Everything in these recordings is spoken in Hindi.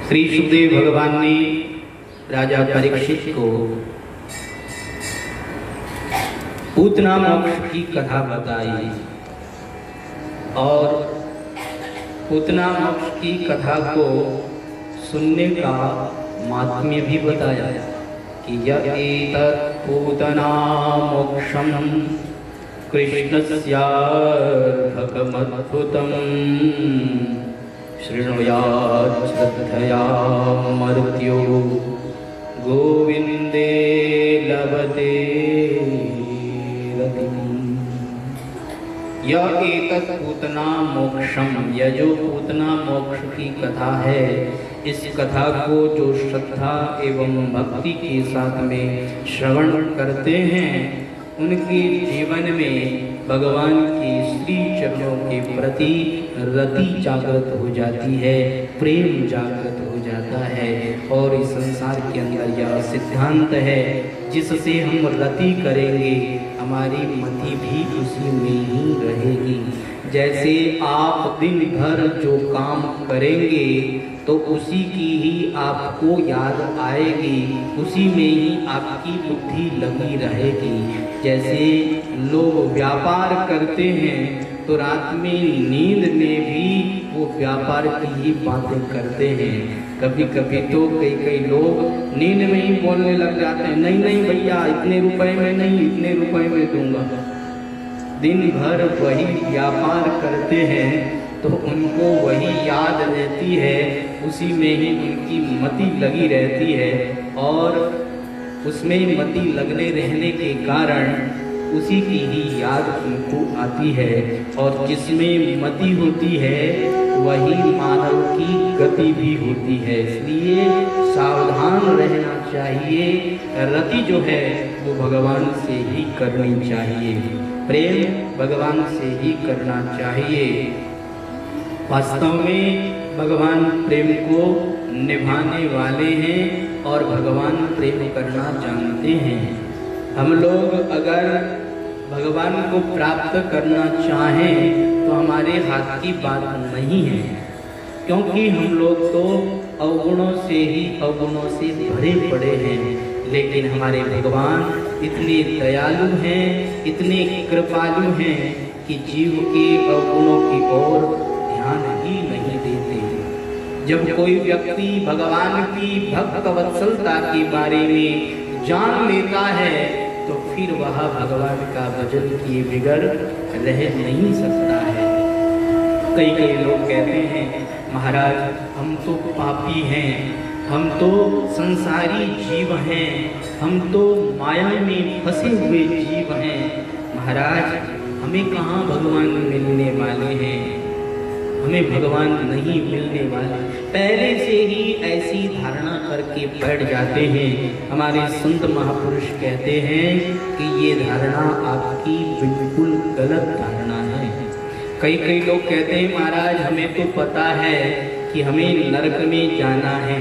श्री सुखदेव भगवान ने राजा परीक्षित को पूतना मोक्ष की कथा बताई और पूतना मोक्ष की कथा को सुनने का माहात्म्य भी बताया कि यः एतत् पूतना मोक्षम कृष्णस्यार्धकमद्भुतम् शृणुयात् श्रद्धया मर्त्यो गोविंदे लभते रतिम्। यह एतत् पूतना मोक्षम, यह जो पूतना मोक्ष की कथा है, इस कथा को जो श्रद्धा एवं भक्ति के साथ में श्रवण करते हैं उनके जीवन में भगवान की श्री चरणों के प्रति रति जागृत हो जाती है, प्रेम जागृत हो जाता है। और इस संसार के अंदर यह सिद्धांत है, जिससे हम रति करेंगे हमारी मति भी उसी में ही रहेगी। जैसे आप दिन भर जो काम करेंगे तो उसी की ही आपको याद आएगी, उसी में ही आपकी बुद्धि लगी रहेगी। जैसे लोग व्यापार करते हैं तो रात में नींद में भी वो व्यापार की ही बातें करते हैं। कभी कभी तो कई लोग नींद में ही बोलने लग जाते हैं, नहीं नहीं भैया इतने रुपए में नहीं, इतने रुपए में दूंगा। दिन भर वही व्यापार करते हैं तो उनको वही याद रहती है, उसी में ही उनकी मति लगी रहती है और उसमें मति लगने रहने के कारण उसी की ही याद उनको आती है। और जिसमें मति होती है वही मानव की गति भी होती है, इसलिए सावधान रहना चाहिए। रति जो है वो भगवान से ही करनी चाहिए, प्रेम भगवान से ही करना चाहिए। वास्तव में भगवान प्रेम को निभाने वाले हैं और भगवान प्रेम करना जानते हैं। हम लोग अगर भगवान को प्राप्त करना चाहें तो हमारे हाथ की बात नहीं है, क्योंकि हम लोग तो अवगुणों से भरे पड़े हैं। लेकिन हमारे भगवान इतने दयालु हैं, इतने कृपालु हैं कि जीव के अवगुणों की ओर ध्यान ही नहीं देते। जब कोई व्यक्ति भगवान की भक्त वत्सलता के बारे में जान लेता है तो फिर वह भगवान का भजन किए बिगड़ रह नहीं सकता है। कई लोग कहते हैं महाराज हम तो पापी हैं, हम तो संसारी जीव हैं, हम तो माया में फंसे हुए जीव हैं। महाराज हमें कहाँ भगवान मिलने वाले हैं, हमें भगवान नहीं मिलने वाले। पहले से ही ऐसी धारणा करके बैठ जाते हैं। हमारे संत महापुरुष कहते हैं कि ये धारणा आपकी बिल्कुल गलत धारणा है। कई लोग कहते हैं महाराज हमें तो पता है कि हमें नरक में जाना है,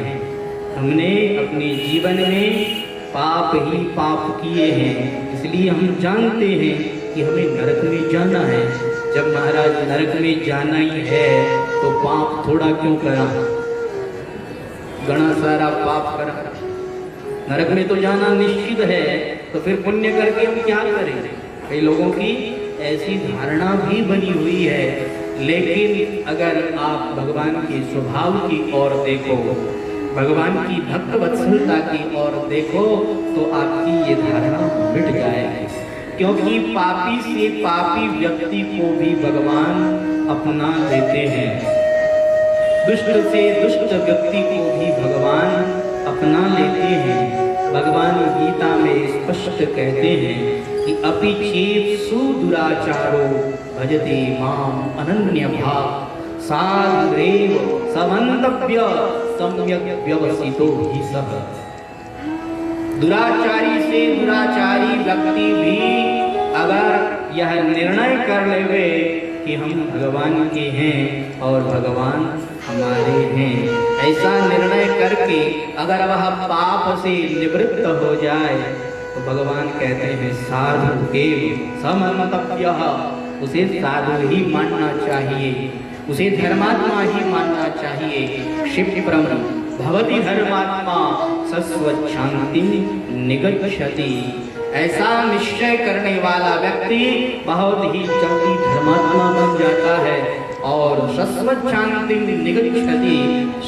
हमने अपने जीवन में पाप ही पाप किए हैं, इसलिए हम जानते हैं कि हमें नरक में जाना है। जब महाराज नरक में जाना ही है तो पाप थोड़ा क्यों करा, घना सारा पाप करा। नरक में तो जाना निश्चित है, तो फिर पुण्य करके हम क्या करें। कई लोगों की ऐसी धारणा भी बनी हुई है। लेकिन अगर आप भगवान के स्वभाव की ओर देखो, भगवान की भक्त वत्सलता की ओर देखो तो आपकी ये धारणा मिट जाएगी। क्योंकि पापी से पापी व्यक्ति को भी भगवान अपना लेते हैं, दुष्ट से दुष्ट व्यक्ति को भी भगवान अपना लेते हैं। भगवान गीता में स्पष्ट कहते हैं कि अपि चेत् सुदुराचारो भजते माम अनन्य भाव साधुरेव समन्तव्य सम्यक् व्यवसितो हि सः। दुराचारी से दुराचारी व्यक्ति भी अगर यह निर्णय कर लेवे कि हम भगवान के हैं और भगवान हमारे हैं, ऐसा निर्णय करके अगर वह पाप से निवृत्त हो जाए तो भगवान कहते हैं साधु एव समन्तव्यः, उसे साधु ही मानना चाहिए, उसे धर्मात्मा ही मानना चाहिए। क्षिप्रम भवति धर्मात्मा शाश्वत शांति निगच्छति। ऐसा निश्चय करने वाला व्यक्ति बहुत ही जल्दी धर्मात्मा बन जाता है और शाश्वत शांति निगच्छति,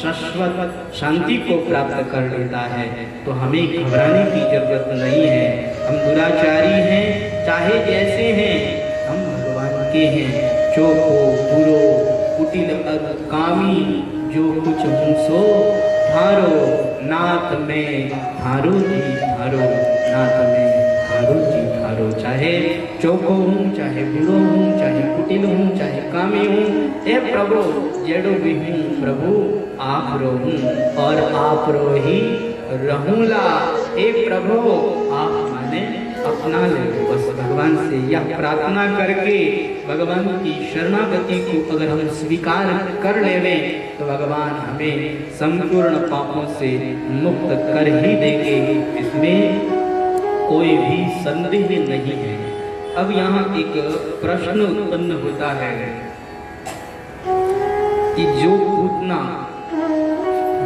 शाश्वत शांति को प्राप्त कर लेता है। तो हमें घबराने की जरूरत नहीं है। हम दुराचारी हैं, चाहे जैसे हैं, हम भगवान के हैं। चोखो बुरो कुटिल कामी जो कुछ हूँ सो धारो, नाथ में धारो जी धारो, नाथ में धारो जी धारो। चाहे चोखो हूँ, चाहे बुरो हूँ, चाहे कुटिल हूँ, चाहे कामी हूँ, हे प्रभु जेड़ो भी हूँ प्रभु आप रो हूँ और आप रो ही रहूँला। हे प्रभु आप माने अपना ले। बस भगवान से यह प्रार्थना करके भगवान की शरणागति को अगर हम स्वीकार कर लेवें तो भगवान हमें संपूर्ण पापों से मुक्त कर ही देंगे, इसमें कोई भी संदेह नहीं है। अब यहाँ एक प्रश्न उत्पन्न होता है कि जो पूतना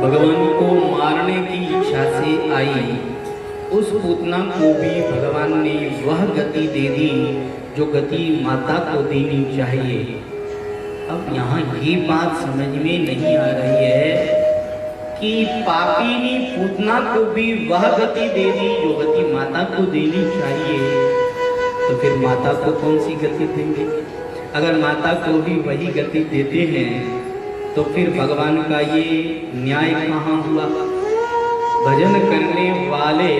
भगवान को मारने की इच्छा से आई, उस पूतना को भी भगवान ने वह गति दे दी जो गति माता को देनी चाहिए। अब यहाँ ये बात समझ में नहीं आ रही है कि पापिनी पूतना को भी वह गति दे दी जो गति माता को देनी चाहिए, तो फिर माता को कौन सी गति देंगे? अगर माता को भी वही गति देते हैं तो फिर भगवान का ये न्याय कहाँ हुआ? भजन करने वाले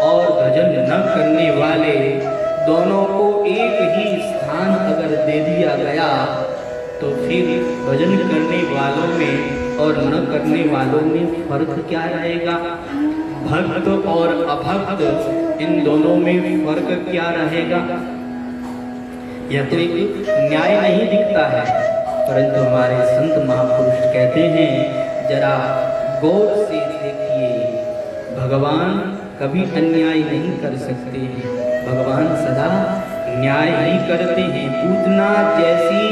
और भजन न करने वाले दोनों को एक ही स्थान अगर दे दिया गया तो फिर भजन करने वालों में और न करने वालों में फर्क क्या रहेगा? भक्त और अभक्त इन दोनों में फर्क क्या रहेगा? यह तो एक न्याय नहीं दिखता है, परंतु हमारे संत महापुरुष कहते हैं जरा गौर से देखिए, भगवान कभी अन्याय नहीं कर सकते हैं, भगवान सदा न्याय ही करते हैं। पूतना जैसी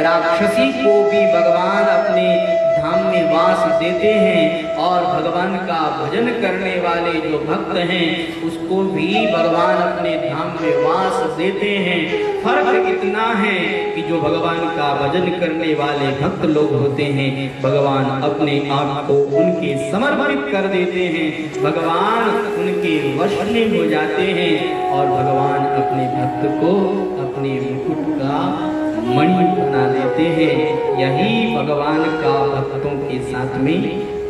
राक्षसी को भी भगवान अपने धाम में वास देते हैं और भगवान का भजन करने वाले जो भक्त हैं उसको भी भगवान अपने धाम में वास देते हैं। फर्क इतना है कि जो भगवान का भजन करने वाले भक्त लोग होते हैं भगवान अपने आप को उनके समर्पित कर देते हैं, भगवान उनके वश में हो जाते हैं और भगवान अपने भक्त को अपने मुकुट का मणि बना देते हैं। यही भगवान का भक्तों के साथ में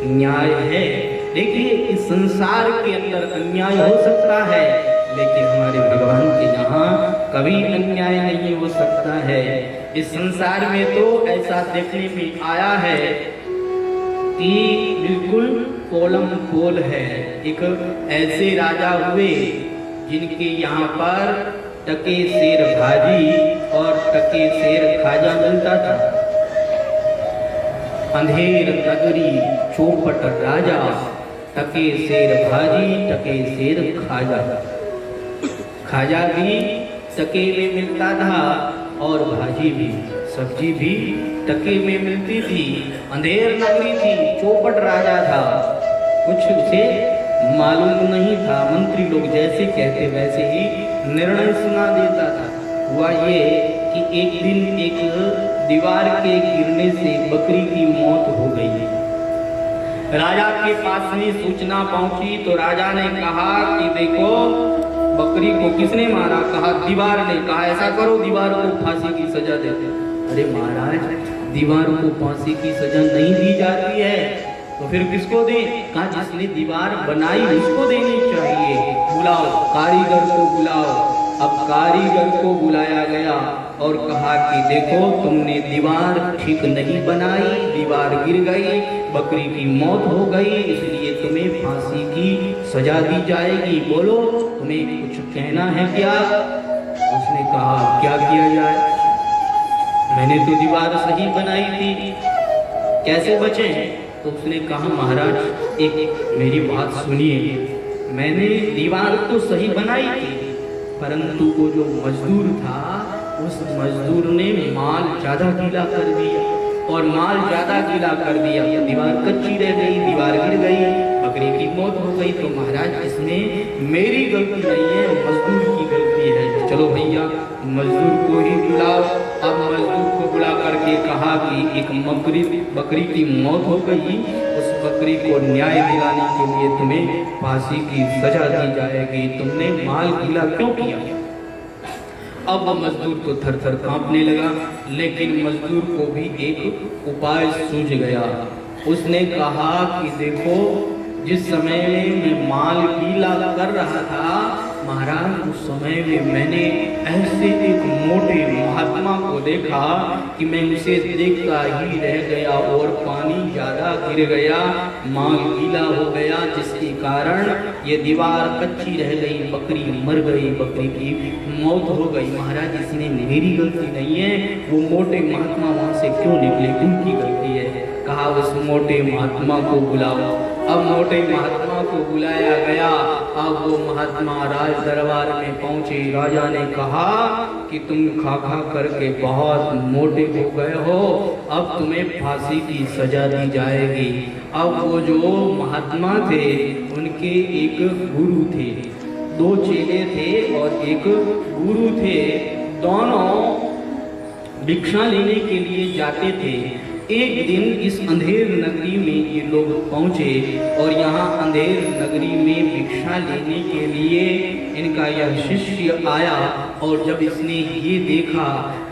न्याय है। देखिए इस संसार के अंदर अन्याय हो सकता है, लेकिन हमारे भगवान के यहाँ कभी अन्याय नहीं हो सकता है। इस संसार में तो ऐसा देखने में आया है कि बिल्कुल पोलम पोल है। एक ऐसे राजा हुए जिनके यहाँ पर टके शेर भाजी और टके शेर खाजा मिलता था। अंधेर नगरी चौपट राजा, टके शेर भाजी टके शेर खाजा। खाजा भी टके में मिलता था और भाजी भी, सब्जी भी टके में मिलती थी। अंधेर नगरी थी, चौपट राजा था, कुछ उसे मालूम नहीं था। मंत्री लोग जैसे कहते वैसे ही निर्णय सुना देता था। हुआ ये कि एक दिन एक दीवार के गिरने से बकरी की मौत हो गई। राजा के पास में सूचना पहुंची तो राजा ने कहा कि देखो बकरी को किसने मारा? कहा दीवार ने। कहा ऐसा करो दीवार को फांसी की सजा दे दो। अरे महाराज दीवार को फांसी की सजा नहीं दी जाती है, तो फिर किसको दे? कहा जिसने दीवार बनाई उसको देनी चाहिए। बुलाओ कारीगर को बुलाओ। अब कारीगर को बुलाया गया और कहा कि देखो तुमने दीवार ठीक नहीं बनाई, दीवार गिर गई, बकरी की मौत हो गई, इसलिए तुम्हें फांसी की सजा दी जाएगी। बोलो तुम्हें कुछ कहना है क्या? उसने कहा क्या किया जाए, मैंने तो दीवार सही बनाई थी, कैसे बचे? तो उसने कहा महाराज एक मेरी बात सुनिए, मैंने दीवार तो सही बनाई थी, परंतु वो जो मजदूर था उस मजदूर ने माल ज्यादा गीला कर दिया और माल ज्यादा गीला कर दिया, दीवार कच्ची रह गई, दीवार गिर गई, बकरी की मौत हो गई। तो महाराज इसमें मेरी गलती नहीं है, मजदूर की गलती है। चलो भैया मजदूर को ही बुलाओ। अब मजदूर को बुला करके कहा कि एक बकरी की मौत हो गई, उस बकरी को न्याय दिलाने के लिए तुम्हें फांसी की सजा दी जाएगी, तुमने माल गीला क्यों किया। अब मजदूर तो थर थर कांपने लगा, लेकिन मजदूर को भी एक उपाय सूझ गया। उसने कहा कि देखो, जिस समय में मैं माल गीला कर रहा था महाराज, उस समय में मैंने ऐसे एक मोटे महात्मा को देखा कि मैं उसे देखता ही रह गया और पानी ज्यादा गिर गया, माल गीला हो गया, जिसके कारण ये दीवार कच्ची रह गई, बकरी मर गई, बकरी की मौत हो गई। महाराज इसमें मेरी गलती नहीं है, वो मोटे महात्मा वहां से क्यों निकले, उनकी गलती है। कहा उस मोटे महात्मा को बुलाओ। अब मोटे महात्मा को बुलाया गया। अब वो महात्मा राज दरबार में पहुंचे। राजा ने कहा कि तुम खा खा करके बहुत मोटे हो गए हो, अब तुम्हें फांसी की सजा दी जाएगी। अब वो जो महात्मा थे उनके एक गुरु थे, 2 चेले थे और एक गुरु थे। दोनों भिक्षा लेने के लिए जाते थे। एक दिन इस अंधेर नगरी में ये लोग पहुंचे और यहाँ अंधेर नगरी में भिक्षा लेने के लिए इनका यह शिष्य आया। और जब इसने ये देखा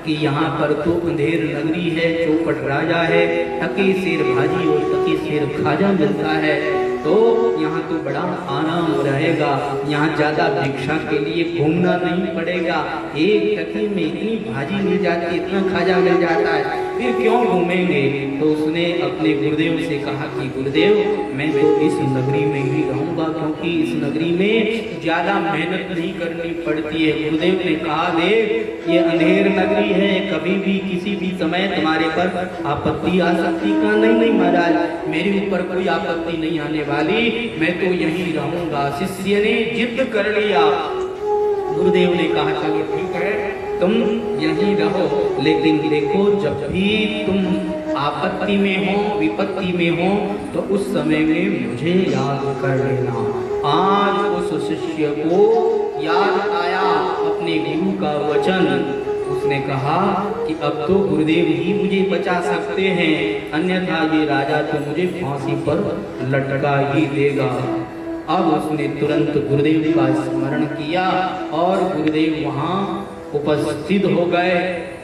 कि यहाँ पर तो अंधेर नगरी है, चौपट राजा है, टके सेर भाजी और टके सेर खाजा मिलता है, तो यहाँ तो बड़ा आराम रहेगा, यहाँ ज़्यादा भिक्षा के लिए घूमना नहीं पड़ेगा, एक टके में इतनी भाजी मिल जाती है, इतना खाजा मिल जाता है, फिर क्यों घूमेंगे। तो उसने अपने गुरुदेव से कहा कि गुरुदेव मैं तो इस नगरी में ही रहूँगा, क्योंकि इस नगरी में ज़्यादा मेहनत नहीं करनी पड़ती है। गुरुदेव ने कहा देख, ये अंधेर नगरी है, कभी भी किसी भी समय तुम्हारे पर आपत्ति आ सकती। का नहीं महाराज, मेरे ऊपर कोई आपत्ति नहीं आने वाली, मैं तो यहीं रहूंगा। शिष्य ने जिद कर लिया। गुरुदेव ने कहा चलो ठीक है, तुम यहीं रहो, लेकिन देखो जब भी तुम आपत्ति में हो, विपत्ति में हो, तो उस समय में मुझे याद कर लेना। आज उस शिष्य को याद आया अपने गुरु का वचन। उसने कहा कि अब तो गुरुदेव ही मुझे बचा सकते हैं, अन्यथा ये राजा तो मुझे फांसी पर लटका ही देगा। अब उसने तुरंत गुरुदेव का स्मरण किया और गुरुदेव वहाँ उपस्थित हो गए।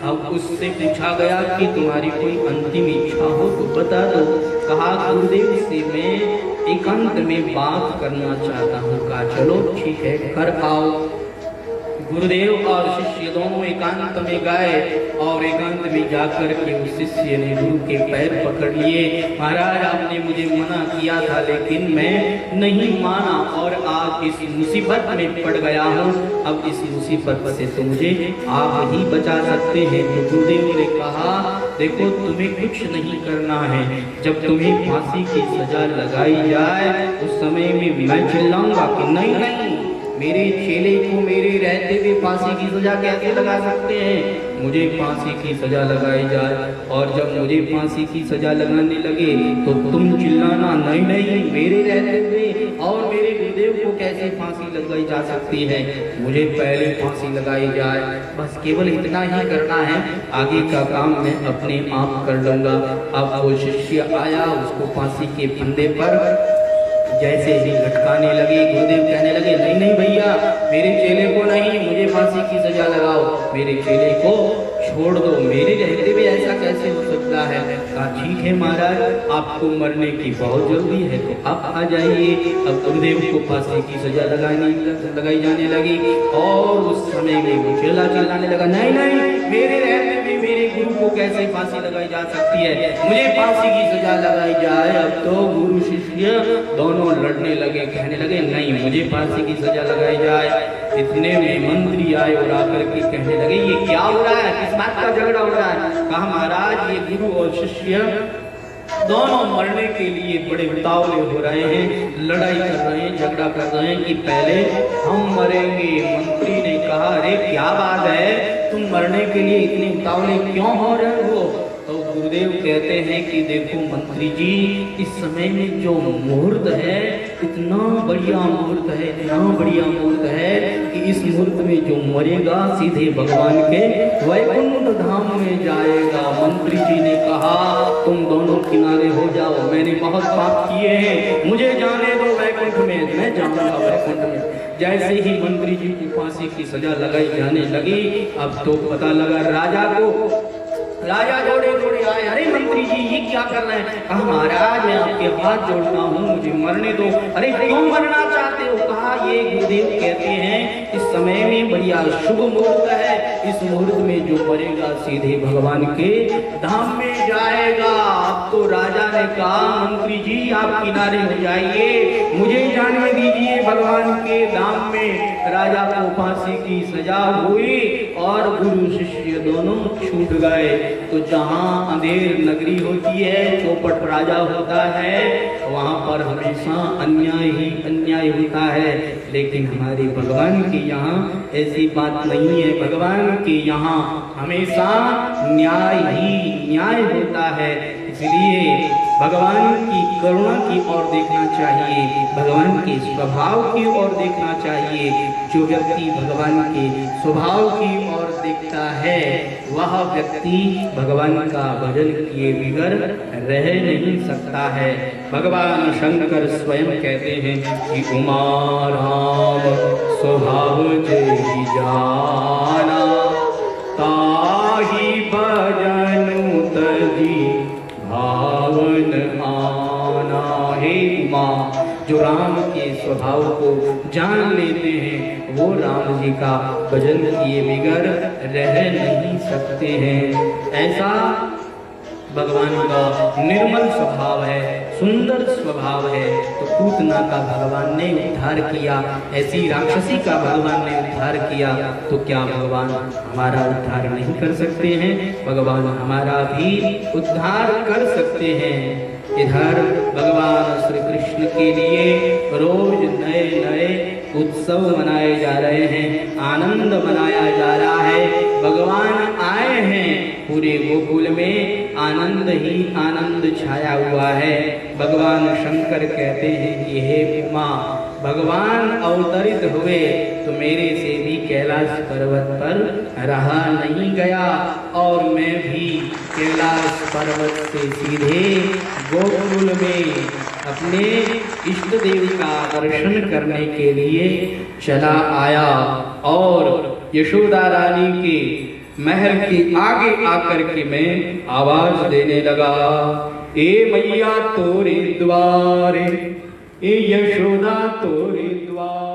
अब उससे पूछा गया कि तुम्हारी कोई अंतिम इच्छा हो तो बता दो। कहा गुरुदेव से मैं एकांत में बात करना चाहता हूँ। कहा चलो ठीक है, कर आओ। गुरुदेव और शिष्य दोनों एकांत में गए और एकांत में जाकर के उस शिष्य ने गुरु के पैर पकड़ लिए। महाराज आपने मुझे मना किया था, लेकिन मैं नहीं माना और आज इस मुसीबत में पड़ गया हूँ। अब इस मुसीबत से तो मुझे आप ही बचा सकते हैं। तो गुरुदेव ने कहा देखो तुम्हें कुछ नहीं करना है, जब तुम्हें फांसी की सजा लगाई जाए उस समय में मैं चिल्लाऊंगा कि नहीं नहीं, मेरे चेले को मेरे रहते हुए फांसी की सजा कैसे लगा सकते हैं, मुझे फांसी की सजा लगाई जाए। और जब मुझे फांसी की सजा लगाने लगे तो तुम चिल्लाना नहीं नहीं, मेरे रहते हुए और मेरे गुरुदेव को कैसे फांसी लगाई जा सकती है, मुझे पहले फांसी लगाई जाए। बस केवल इतना ही करना है, आगे का काम मैं अपने आप कर लूँगा। अब वो शिष्य आया, उसको फांसी के फंदे पर जैसे ही लटकाने लगे, गुरुदेव कहने लगे नहीं नहीं भैया, मेरे चेले को नहीं, मुझे फांसी की सजा लगाओ, मेरे चेले को छोड़ दो, मेरे रहते हुए ऐसा कैसे हो सकता है। कहा ठीक है महाराज, आपको मरने की बहुत जल्दी है तो आप आ जाइए। अब गुरुदेव को फांसी की सजा लगाई जाने लगी और उस समय में वो चेला चिल्लाने लगा नहीं नहीं, मेरे रहते हुए मेरे गुरु को कैसे फांसी लगाई जा सकती है, मुझे फांसी की सजा लगाई जाए। अब तो गुरु शिष्य दोनों लड़ने लगे, कहने लगे नहीं, मुझे फांसी की सजा लगाई जाए। इतने में मंत्री आए और आकर के कहने लगे ये क्या हो रहा है, किस बात का झगड़ा हो रहा है। कहा महाराज ये गुरु और शिष्य दोनों मरने के लिए बड़े उतावले हो रहे हैं, लड़ाई कर रहे हैं, झगड़ा कर रहे हैं कि पहले हम मरेंगे। मंत्री ने कहा अरे क्या बात है, तुम मरने के लिए इतने उतावले क्यों हो रहे हो। तो गुरुदेव कहते हैं कि देखो मंत्री जी, इस समय में जो मुहूर्त है, इतना बढ़िया मुहूर्त है, इतना बढ़िया मुहूर्त है कि इस मुहूर्त में जो मरेगा सीधे भगवान के वैकुंठ धाम में जाएगा। मंत्री जी ने कहा तुम दोनों किनारे हो जाओ, मैंने बहुत पाप किए हैं, मुझे जाने दो वैकुंठ में, मैं जाऊंगा वैकुंठ में। जैसे ही मंत्री जी की फांसी की सजा लगाई जाने लगी, अब तो पता लगा राजा को। राजा दौड़े दौड़े आए, अरे मंत्री जी ये क्या कर रहे हैं? कहा महाराज मैं आपके हाथ जोड़ता हूँ, मुझे मरने दो। अरे क्यों मरना चाहते हो? कहा ये गुरुदेव कहते हैं इस समय में बढ़िया शुभ मुहूर्त है, इस मुहूर्त में जो मरेगा सीधे भगवान के धाम में जाएगा। अब तो राजा ने कहा मंत्री जी आप किनारे हो जाइए, मुझे जाने दीजिए भगवान के धाम में। राजा को फांसी की सजा हुई और गुरु शिष्य दोनों छूट गए। तो जहाँ अंधेर नगरी होती है, चौपट राजा होता है, वहाँ पर हमेशा अन्याय ही अन्याय होता है। लेकिन हमारे भगवान के यहाँ ऐसी बात नहीं है, भगवान के यहाँ हमेशा न्याय ही न्याय होता है। इसलिए भगवान की करुणा की ओर देखना चाहिए, भगवान के स्वभाव की ओर देखना चाहिए। जो व्यक्ति भगवान के स्वभाव की ओर देखता है, वह व्यक्ति भगवान का भजन किए बिगर रह नहीं सकता है। भगवान शंकर स्वयं कहते हैं कि उमा राम स्वभाव जय जाना, ताहि भजनु तजी भावन आना। हे उमा, जो राम के स्वभाव को जान लेते हैं वो राम जी का भजन किए बिगर रह नहीं सकते हैं। ऐसा भगवान का निर्मल स्वभाव है, सुंदर स्वभाव है। तो पूतना का भगवान ने उद्धार किया, ऐसी राक्षसी का भगवान ने उद्धार किया, तो क्या भगवान हमारा उद्धार नहीं कर सकते हैं? भगवान हमारा भी उद्धार कर सकते हैं। इधर भगवान श्री कृष्ण के लिए रोज नए नए उत्सव मनाए जा रहे हैं, आनंद मनाया जा रहा है। भगवान आए हैं, पूरे गोकुल में आनंद ही आनंद छाया हुआ है। भगवान शंकर कहते हैं कि हे उमा, भगवान अवतरित हुए तो मेरे से भी कैलाश पर्वत पर रहा नहीं गया, और मैं भी कैलाश पर्वत से सीधे गोकुल में अपने इष्ट देव का दर्शन करने के लिए चला आया। और यशोदा रानी के महल के आगे आकर के मैं आवाज देने लगा, ए मैया तोरे द्वारे, ए यशोदा तोरे द्वारे।